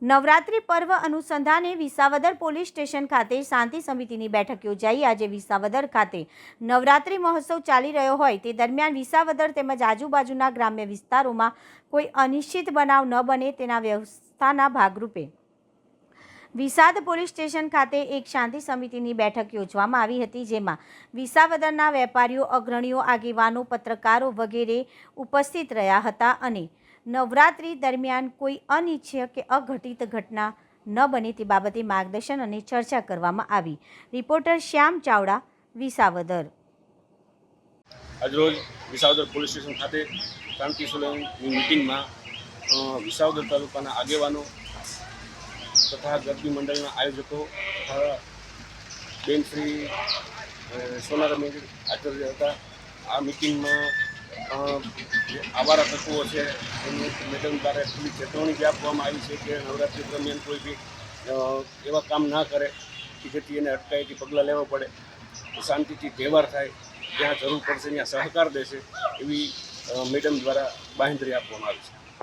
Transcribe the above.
નવરાત્રિ પર્વ અનુસંધાને Visavadar police station ખાતે શાંતિ સમિતિની બેઠક યોજાઈ। આજે વિસાવદર ખાતે નવરાત્રિ મહોત્સવ ચાલી રહ્યો હોય તે દરમિયાન વિસાવદર તેમજ આજુબાજુના ગ્રામ્ય વિસ્તારોમાં કોઈ અનિશ્ચિત બનાવ ન બને તેના વ્યવસ્થાના ભાગરૂપે વિસાદ પોલીસ સ્ટેશન ખાતે એક શાંતિ સમિતિની બેઠક યોજવામાં આવી હતી, જેમાં વિસાવદરના વેપારીઓ, અગ્રણીઓ, આગેવાનો, પત્રકારો વગેરે ઉપસ્થિત રહ્યા હતા અને નવરાત્રિ દરમિયાન કોઈ અનિચ્છનીય કે અઘટિત ઘટના ન બને તે બાબતે માર્ગદર્શન અને ચર્ચા કરવામાં આવી। રિપોર્ટર શ્યામ ચાવડા, વિસાવદર। આજરોજ વિસાવદર પોલીસ સ્ટેશન ખાતે શાંતિ સમિતિની મિટિંગમાં વિસાવદર તાલુકાના આગેવાનો તથા ગરબી મંડળના આયોજકો તથા બેન શ્રી સોનારામ હાજર હતા। આ મિટિંગમાં આવારા તત્વો છે એમને મેડમ દ્વારા એટલી ચેતવણી આપવામાં આવી છે કે નવરાત્રિ દરમિયાન કોઈ બી એવા કામ ના કરે કે જેથી એને અટકાયતી પગલાં લેવા પડે, શાંતિથી તહેવાર થાય, જ્યાં જરૂર પડશે ત્યાં સહકાર દેશે એવી મેડમ દ્વારા બાંહેધરી આપવામાં આવી છે।